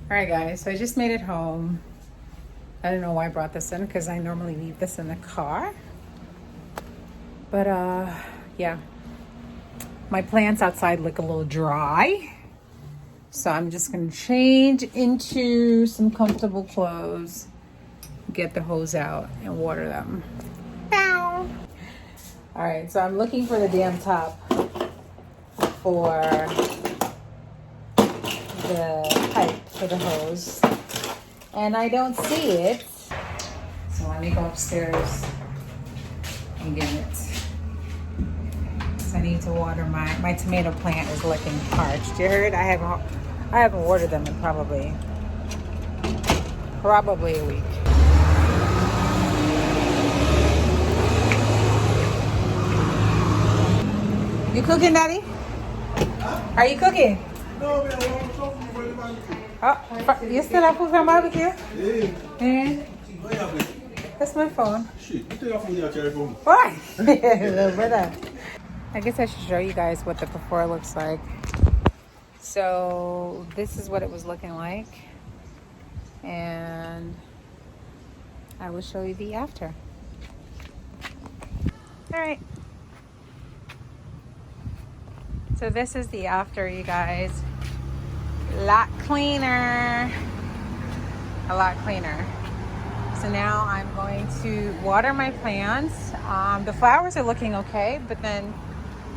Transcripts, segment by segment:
Alright guys, so I just made it home. I don't know why I brought this in because I normally leave this in the car. But yeah. My plants outside look a little dry. So I'm just gonna change into some comfortable clothes, get the hose out and water them. Bow. Alright, so I'm looking for the damn top for the pipe for the hose. And I don't see it. So let me go upstairs and get it. So I need to water my tomato plant is looking parched. You heard? I haven't watered them in probably a week. You cooking, Daddy? Are you cooking? No, man, I'm talking about Oh, you still have food from barbecue? Yeah. That's my phone. Shit, you take your phone out your phone. Why? Little brother. I guess I should show you guys what the before looks like. So this is what it was looking like. And I will show you the after. All right. So this is the after, you guys. A lot cleaner. A lot cleaner. So now I'm going to water my plants. The flowers are looking okay, but then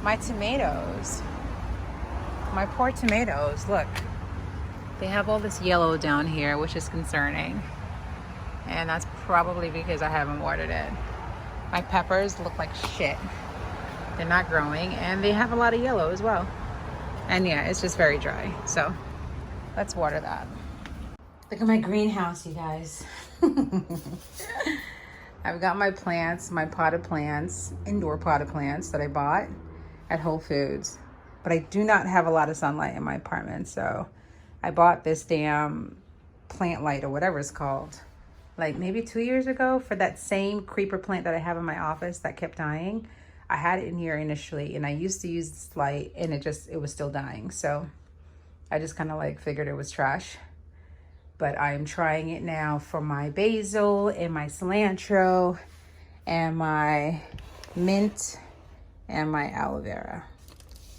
my tomatoes, my poor tomatoes, look. They have all this yellow down here, which is concerning. And that's probably because I haven't watered it. My peppers look like shit. They're not growing, and they have a lot of yellow as well. And yeah, it's just very dry. So let's water that. Look at my greenhouse, you guys. I've got my plants, my potted plants, indoor potted plants that I bought at Whole Foods. But I do not have a lot of sunlight in my apartment, so I bought this damn plant light or whatever it's called, like maybe 2 years ago for that same creeper plant that I have in my office that kept dying. I had it in here initially, and I used to use this light, and it was still dying. So I just kind of like figured it was trash. But I am trying it now for my basil and my cilantro and my mint and my aloe vera.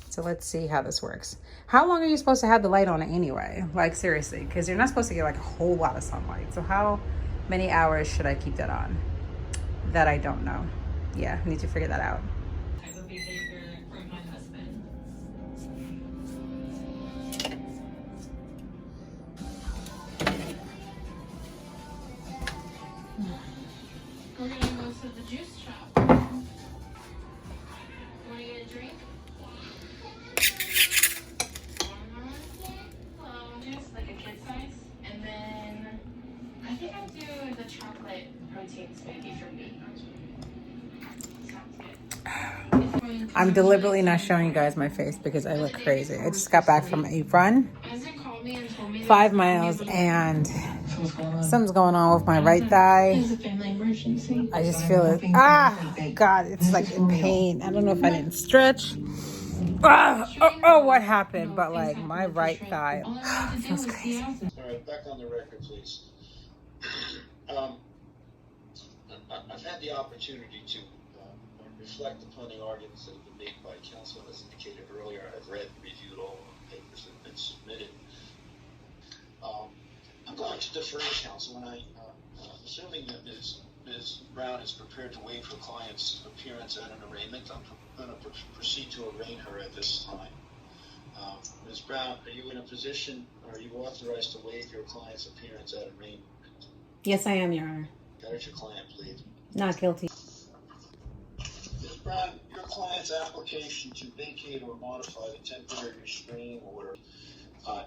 So let's see how this works. How long are you supposed to have the light on it anyway? Like seriously, because you're not supposed to get like a whole lot of sunlight. So how many hours should I keep that on? That I don't know. Yeah, I need to figure that out. We're gonna go to the juice shop. Want to get a drink? Juice, like a kid size. And then I think I'll do the chocolate protein smoothie for me. Sounds good. I'm deliberately not showing you guys my face because I look crazy. I just got back from a run, 5 miles, and something's going on with my right thigh. It's a family emergency. I just feel it. Ah, God, it's like in pain. I don't know if I didn't stretch. What happened? But like my right thigh feels crazy. All right, back on the record, please. I've had the opportunity to reflect upon the arguments that have been made by counsel. As indicated earlier, I've read and reviewed all the papers that have been submitted. I'm going to defer to counsel, and assuming that Ms. Brown is prepared to waive her client's appearance at an arraignment, I'm going to proceed to arraign her at this time. Ms. Brown, are you in a position, or are you authorized to waive your client's appearance at arraignment? Yes, I am, Your Honor. That is your client, please. Not guilty. Ms. Brown, your client's application to vacate or modify the temporary restraining order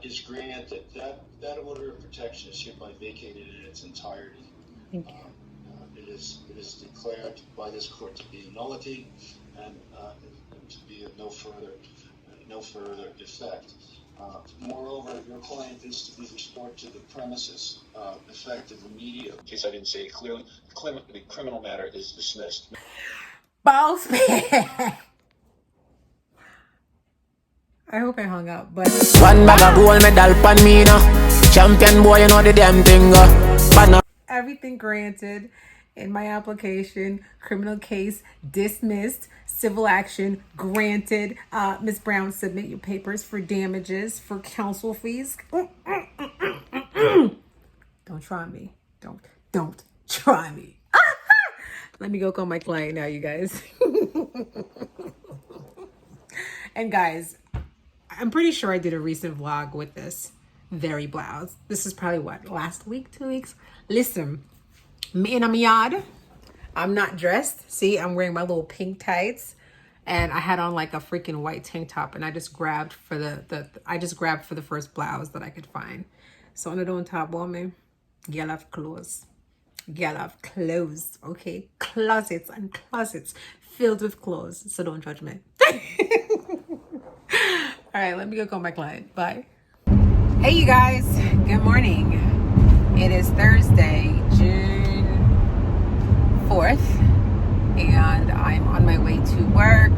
is granted. That order of protection is hereby vacated in its entirety. Thank you. It is declared by this court to be a nullity and to be of no further effect. Moreover, your client is to be restored to the premises effective immediately. In case I didn't say it clearly, the criminal matter is dismissed. Boss man. I hope I hung up, but One bag of gold medal pan me now. Champion boy, you know the damn thing. everything granted in my application. Criminal case dismissed. Civil action granted. Miss Brown, submit your papers for damages, for counsel fees. Don't try me. Don't try me. Let me go call my client now, you guys. And guys, I'm pretty sure I did a recent vlog with this very blouse. This is probably what, last week, 2 weeks? Listen, me in a yard. I'm not dressed. See, I'm wearing my little pink tights, and I had on like a freaking white tank top, and I just grabbed for the first blouse that I could find. So on the on top, woman, Gyal have clothes. Gyal have clothes, okay? Closets and closets filled with clothes. So don't judge me. All right, let me go call my client. Bye. Hey, you guys. Good morning. It is Thursday, June 4th, and I'm on my way to work.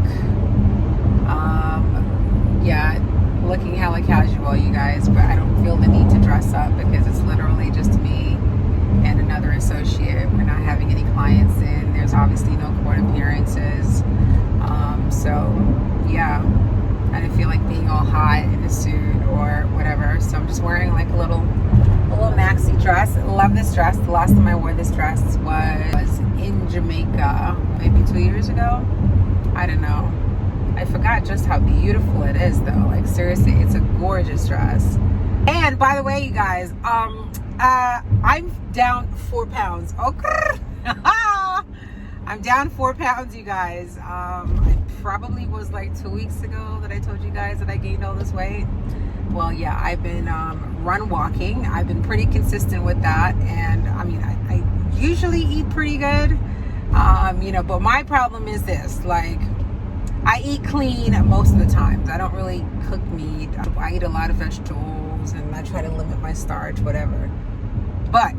Yeah, looking hella casual, you guys, but I don't feel the need to dress up because it's literally just me and another associate. We're not having any clients in. There's obviously no court appearances. So yeah, I didn't feel like being all hot in a suit or whatever. So I'm just wearing like a little maxi dress. I love this dress. The last time I wore this dress was in Jamaica, maybe 2 years ago. I don't know. I forgot just how beautiful it is though. Like seriously, it's a gorgeous dress. And by the way, you guys, I'm down 4 pounds. Okay. I'm down 4 pounds, you guys. It probably was like 2 weeks ago that I told you guys that I gained all this weight. Well, yeah, I've been run walking. I've been pretty consistent with that. And I mean, I usually eat pretty good, you know, but my problem is this, like, I eat clean most of the times. I don't really cook meat. I eat a lot of vegetables and I try to limit my starch, whatever. But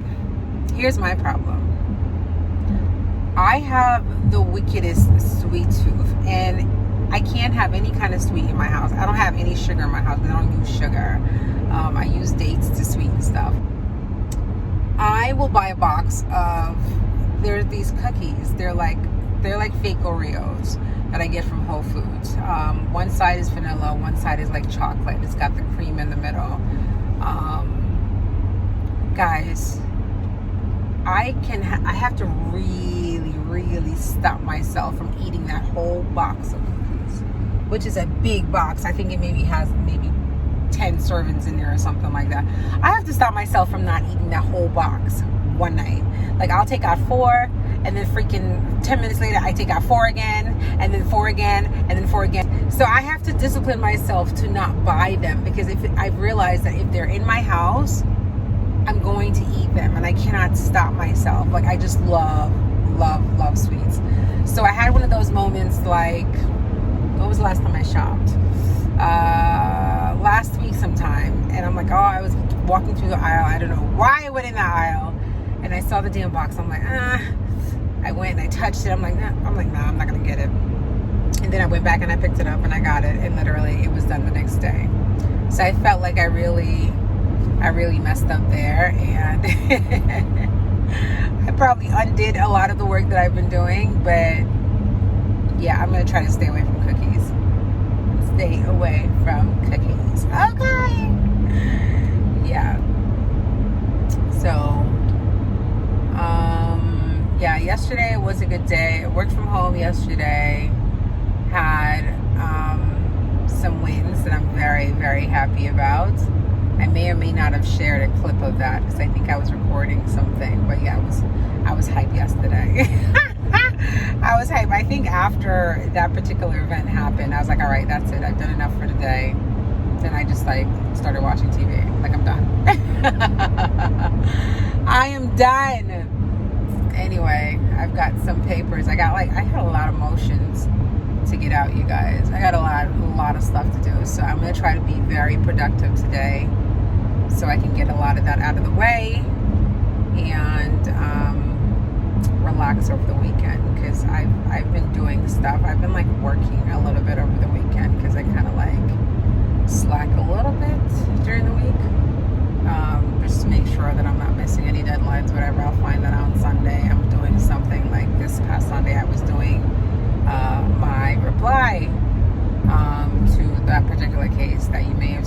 here's my problem. I have the wickedest sweet tooth, and I can't have any kind of sweet in my house. I don't have any sugar in my house. I don't use sugar. I use dates to sweeten stuff. I will buy a box of, there's these cookies. They're like fake Oreos that I get from Whole Foods. One side is vanilla, one side is like chocolate. It's got the cream in the middle. Guys, I have to really stop myself from eating that whole box of cookies, which is a big box. I think it has 10 servings in there or something like that. I have to stop myself from not eating that whole box one night. Like, I'll take out 4, and then freaking 10 minutes later I take out 4 again, and then 4 again, and then 4 again. So I have to discipline myself to not buy them, because I've realized that if they're in my house, I'm going to eat them, and I cannot stop myself. Like, I just love sweets. So I had one of those moments, like, what was the last time I shopped? Last week sometime, and I'm like, oh, I was walking through the aisle. I don't know why I went in that aisle, and I saw the damn box. I'm like, I went and I touched it. I'm like, nah, I'm not gonna get it. And then I went back and I picked it up and I got it, and literally it was done the next day. So I felt like I really messed up there, and I probably undid a lot of the work that I've been doing. But yeah, I'm gonna try to stay away from cookies. Stay away from cookies. Okay. Yeah. So yeah, yesterday was a good day. I worked from home yesterday. Had some wins that I'm very happy about. I may or may not have shared a clip of that because I think I was recording something. But yeah, I was hyped yesterday. I was hyped. I think after that particular event happened, I was like, all right, that's it. I've done enough for today. Then I just like started watching TV. Like, I'm done. I am done. Anyway, I've got some papers. I had a lot of motions to get out, you guys. I got a lot of stuff to do. So I'm going to try to be very productive today so I can get a lot of that out of the way and relax over the weekend, because I've been doing stuff. I've been like working a little bit over the weekend because I kind of like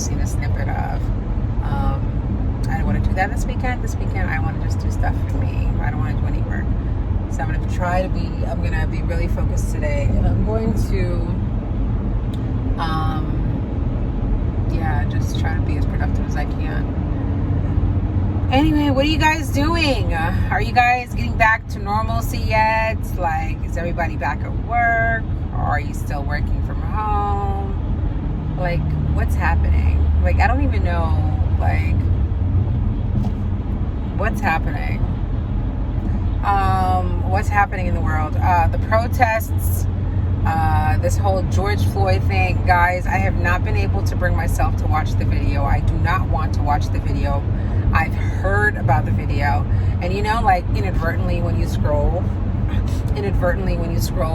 you've seen a snippet of. I don't want to do that this weekend. This weekend, I want to just do stuff for me. I don't want to do any work. So I'm going to be really focused today. And I'm going to, just try to be as productive as I can. Anyway, what are you guys doing? Are you guys getting back to normalcy yet? Like, is everybody back at work? Or are you still working from home? Like, what's happening? Like, I don't even know, like, what's happening? What's happening in the world? The protests, this whole George Floyd thing. Guys, I have not been able to bring myself to watch the video. I do not want to watch the video. I've heard about the video. And you know, like, inadvertently when you scroll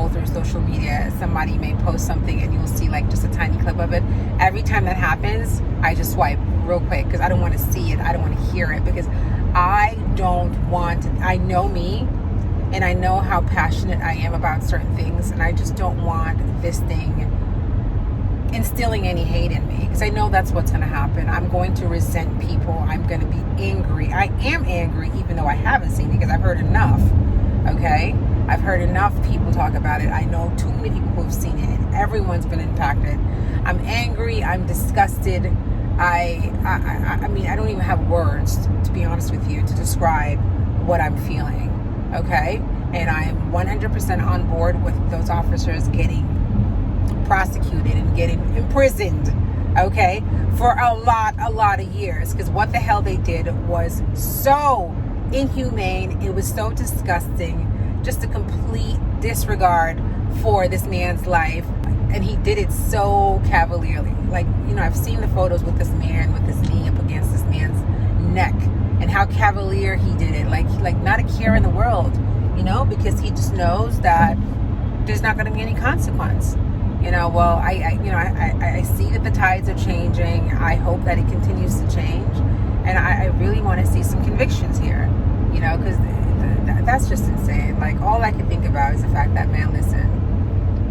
through social media, somebody may post something and you'll see like just a tiny clip of it. Every time that happens, I just swipe real quick because I don't want to see it. I don't want to hear it because I know me, and I know how passionate I am about certain things, and I just don't want this thing instilling any hate in me, because I know that's what's going to happen. I'm going to resent people. I'm going to be angry. I am angry even though I haven't seen it because I've heard enough. Okay? I've heard enough people talk about it. I know too many people who have seen it, and everyone's been impacted. I'm angry. I'm disgusted. I mean, I don't even have words, to be honest with you, to describe what I'm feeling, okay? And I'm 100% on board with those officers getting prosecuted and getting imprisoned, okay, for a lot of years, because what the hell they did was so inhumane. It was so disgusting, just a complete disregard for this man's life. And he did it so cavalierly. Like, you know, I've seen the photos with this man with his knee up against this man's neck, and how cavalier he did it. Like not a care in the world, you know, because he just knows that there's not going to be any consequence. You know, well, I see that the tides are changing. I hope that it continues to change, and I really want to see some convictions here. You know, because that's just insane. Like, all I can think about is the fact that, man, listen.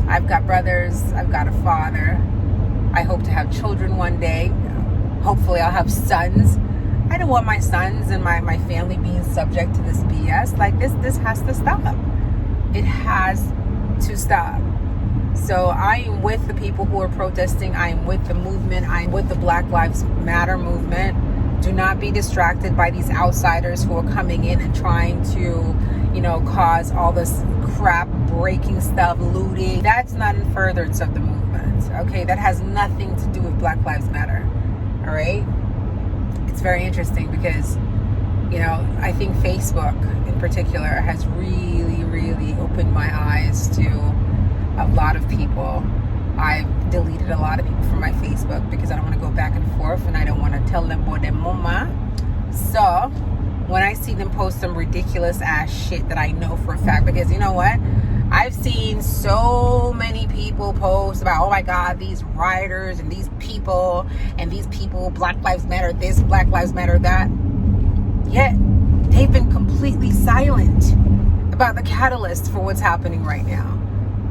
I've got brothers, I've got a father. I hope to have children one day. Hopefully I'll have sons. I don't want my sons and my family being subject to this BS. Like, this has to stop. It has to stop. So I am with the people who are protesting. I am with the movement. I am with the Black Lives Matter movement. Do not be distracted by these outsiders who are coming in and trying to, you know, cause all this crap, breaking stuff, looting. That's not in furtherance of the movement, okay? That has nothing to do with Black Lives Matter, all right? It's very interesting because, you know, I think Facebook in particular has really, really opened my eyes to a lot of people. I've deleted a lot of people from my Facebook because I don't want to go back and forth, and I don't want to tell them about their mama. So when I see them post some ridiculous ass shit that I know for a fact, because you know what? I've seen so many people post about, oh my God, these rioters and these people, Black Lives Matter this, Black Lives Matter that. Yet they've been completely silent about the catalyst for what's happening right now.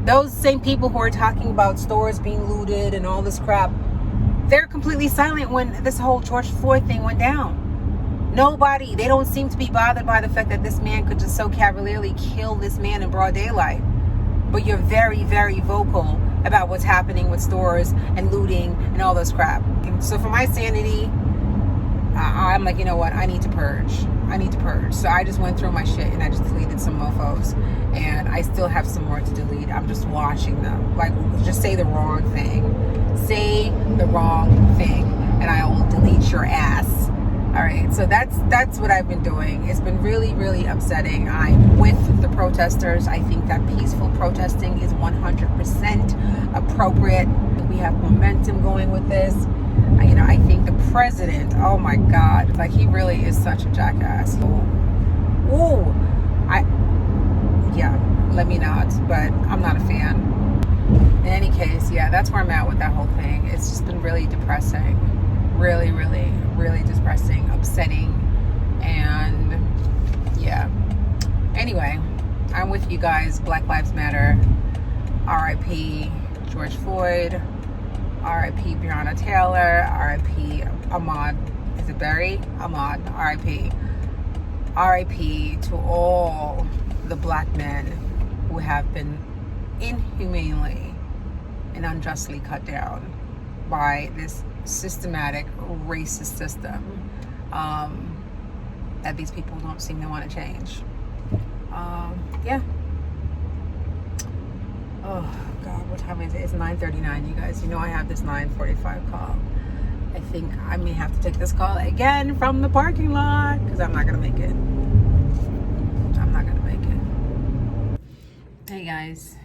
Those same people who are talking about stores being looted and all this crap, they're completely silent when this whole George Floyd thing went down. They don't seem to be bothered by the fact that this man could just so cavalierly kill this man in broad daylight. But you're very, very vocal about what's happening with stores and looting and all this crap. So for my sanity, I'm like, you know what? I need to purge. So I just went through my shit and I just deleted some mofos. And I still have some more to delete. I'm just watching them. Like, just say the wrong thing. And I will delete your ass. All right, so that's what I've been doing. It's been really, really upsetting. I'm with the protesters. I think that peaceful protesting is 100% appropriate. We have momentum going with this. You know, I think the president, oh my God, like, he really is such a jackass. Let me not, but I'm not a fan. In any case, yeah, that's where I'm at with that whole thing. It's just been really depressing. Really, really, really depressing, upsetting, and yeah. Anyway, I'm with you guys. Black Lives Matter. R.I.P. George Floyd. R.I.P. Breonna Taylor. R.I.P. Ahmaud. Is it Barry? Ahmaud. R.I.P. R.I.P. to all the black men who have been inhumanely and unjustly cut down by this systematic racist system that these people don't seem to want to change. Yeah. Oh God, what time is it? It's 9:39, you guys. You know I have this 9:45 call. I think I may have to take this call again from the parking lot because I'm not gonna make it. I'm not gonna make it. Hey guys,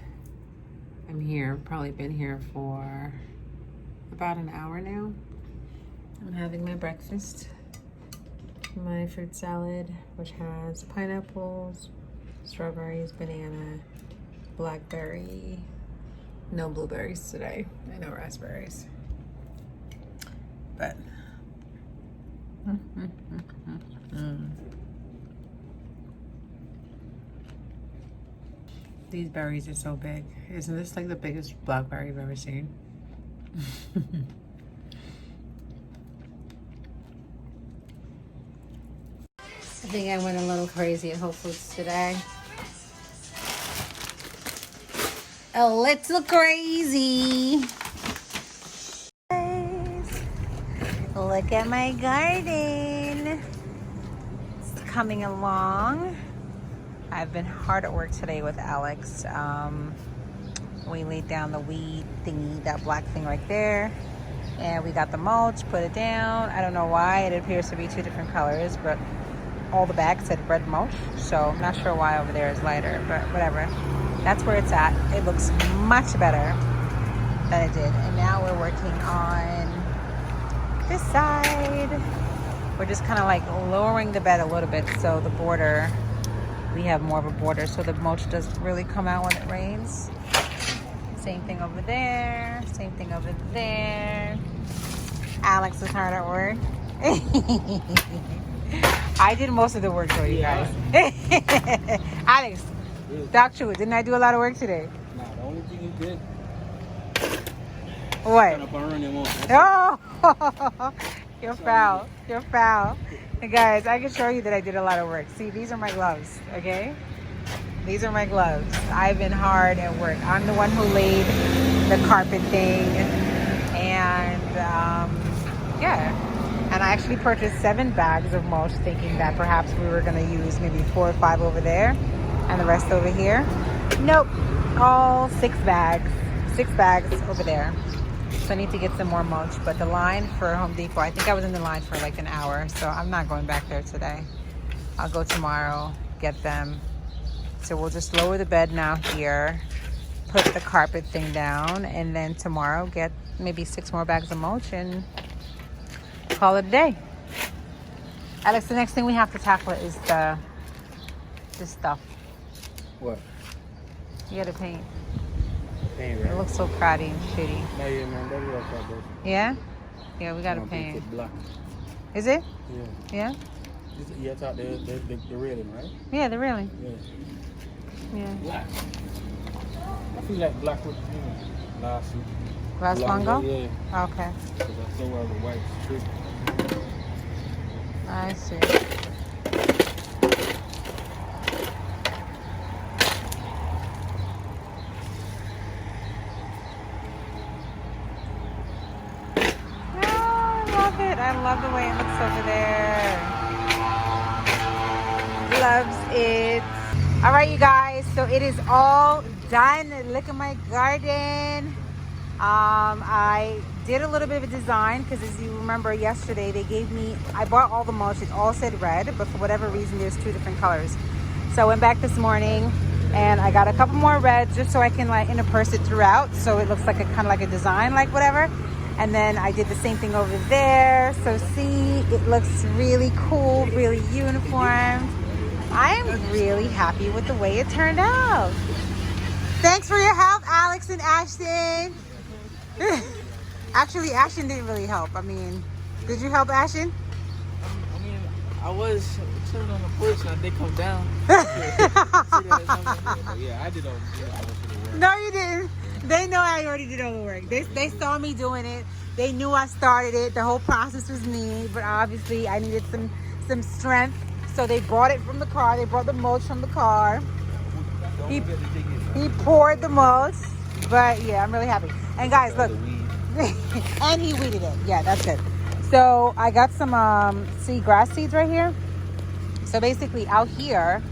I'm here. Probably been here for about an hour now. I'm having my breakfast. My fruit salad, which has pineapples, strawberries, banana, blackberry, no blueberries today, and no raspberries. But these berries are so big. Isn't this like the biggest blackberry you've ever seen? I think I went a little crazy at Whole Foods today. A little crazy. Look at my garden. It's coming along. I've been hard at work today with Alex. We laid down the weed thingy, that black thing right there. And we got the mulch, put it down. I don't know why. It appears to be two different colors, but all the bags said red mulch. So I'm not sure why over there is lighter, but whatever. That's where it's at. It looks much better than it did. And now we're working on this side. We're just kind of like lowering the bed a little bit so the border, we have more of a border so the mulch doesn't really come out when it rains. Same thing over there, same thing over there. Alex is hard at work. I did most of the work for you guys. Alex, talk to it. Didn't I do a lot of work today? Nah, the only thing you did. What? Oh, you're foul. You're foul. Hey guys, I can show you that I did a lot of work. See, these are my gloves, okay? These are my gloves. I've been hard at work. I'm the one who laid the carpet thing. And, yeah. And I actually purchased 7 bags of mulch thinking that perhaps we were going to use maybe 4 or 5 over there and the rest over here. Nope. All 6 bags. 6 bags over there. So I need to get some more mulch. But the line for Home Depot, I think I was in the line for like an hour. So I'm not going back there today. I'll go tomorrow, get them. So we'll just lower the bed now here, put the carpet thing down, and then tomorrow get maybe 6 more bags of mulch and call it a day. Alex, the next thing we have to tackle is this stuff. What? You gotta paint. Paint, right? It looks so crowded and shitty. No, yeah, man, that's what I thought, bro. Yeah? Yeah, we gotta I'm gonna paint. it black. Is it? Yeah. Yeah? Yeah, I thought the railing, right? Yeah, the railing. Yeah. Yeah. Black. I feel like black was, last week. Last Bongo? Yeah. Okay. Because I saw where the white strip. I see. I love the way it looks over there. Loves it. All right, you guys. So it is all done. Look at my garden. I did a little bit of a design because, as you remember, yesterday they gave me. I bought all the mulch. It all said red, but for whatever reason, there's 2 different colors. So I went back this morning and I got a couple more reds just so I can like intersperse it throughout, so it looks like a kind of like a design, like whatever. And then I did the same thing over there. So see, it looks really cool, really uniform. I'm really happy with the way it turned out. Thanks for your help, Alex and Ashton. Actually, Ashton didn't really help. I mean, did you help Ashton? I mean, I was sitting on the porch and I did come down. Yeah, I did all the work. No, you didn't. They know I already did all the work. They saw me doing it. They knew I started it. The whole process was me, but obviously I needed some strength. So they brought it from the car. They brought the mulch from the car. He poured the mulch, but yeah, I'm really happy. And guys, look, and he weeded it. Yeah, that's good. So I got some grass seeds right here. So basically out here,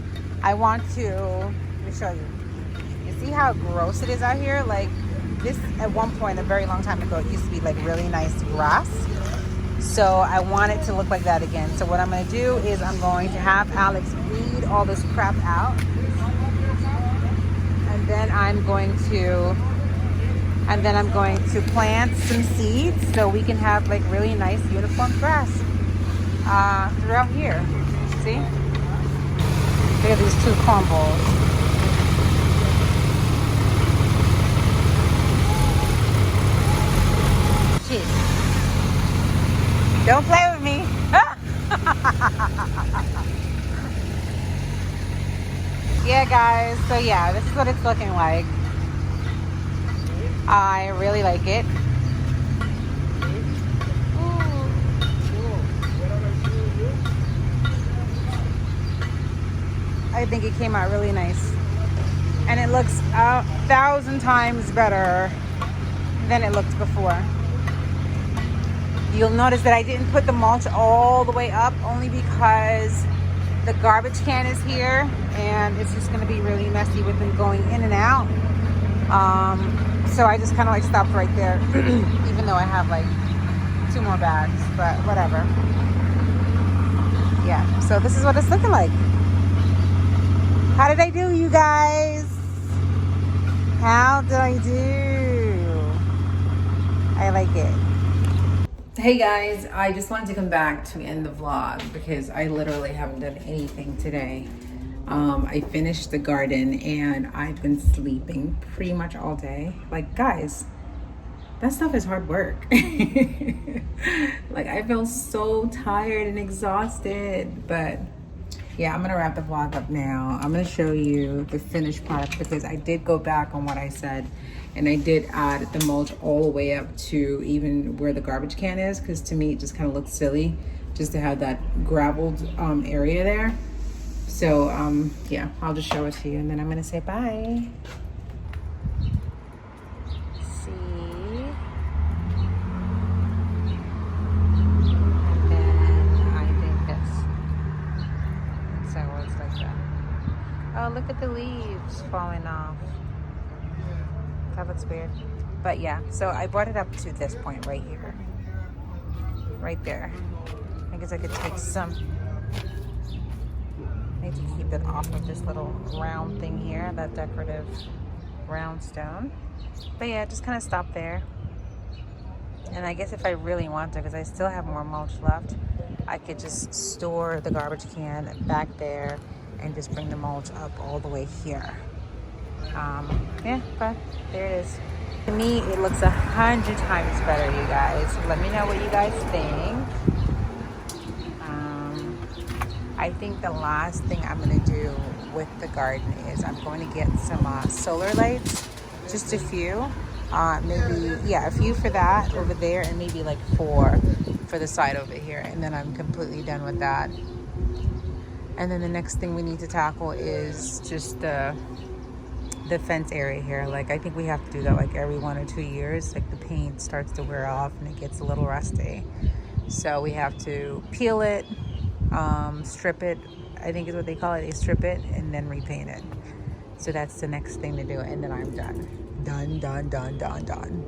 I want to, let me show you. You see how gross it is out here? Like this, at one point, a very long time ago, it used to be like really nice grass. So I want it to look like that again. So what I'm going to do is I'm going to have Alex weed all this crap out. And then I'm going to plant some seeds so we can have like really nice uniform grass throughout here. See? Look at these 2 corn balls. Jeez. Don't play with me. Yeah, guys. So yeah, this is what it's looking like. I really like it. I think it came out really nice. And it looks 1,000 times better than it looked before. You'll notice that I didn't put the mulch all the way up only because the garbage can is here and it's just going to be really messy with them going in and out. So I just kind of like stopped right there, even though I have like 2 more bags, but whatever. Yeah, so this is what it's looking like. How did I do, you guys? How did I do? I like it. Hey guys, I just wanted to come back to end the vlog because I literally haven't done anything today. I finished the garden and I've been sleeping pretty much all day. Like, guys, that stuff is hard work. Like, I feel so tired and exhausted, but yeah, I'm gonna wrap the vlog up now. I'm gonna show you the finished product because I did go back on what I said and I did add the mulch all the way up to even where the garbage can is, because to me it just kind of looked silly just to have that graveled area there. So yeah, I'll just show it to you and then I'm gonna say bye. See? And then I think this. So it's like that. Oh, look at the leaves falling off. That looks weird. But yeah, so I brought it up to this point right here. Right there. I guess I could take some. I need to keep it off of this little round thing here, that decorative round stone. But yeah, just kind of stop there. And I guess if I really want to, because I still have more mulch left, I could just store the garbage can back there and just bring the mulch up all the way here. Yeah, but there it is. To me, it looks 100 times better, you guys. Let me know what you guys think. I think the last thing I'm going to do with the garden is I'm going to get some solar lights, just a few. Maybe, yeah, a few for that over there and maybe like 4 for the side over here. And then I'm completely done with that. And then the next thing we need to tackle is just the fence area here. Like, I think we have to do that like every 1 or 2 years. Like, the paint starts to wear off and it gets a little rusty. So we have to peel it, strip it, I think is what they call it. They strip it and then repaint it. So that's the next thing to do. And then I'm done. Done, done, done, done, done.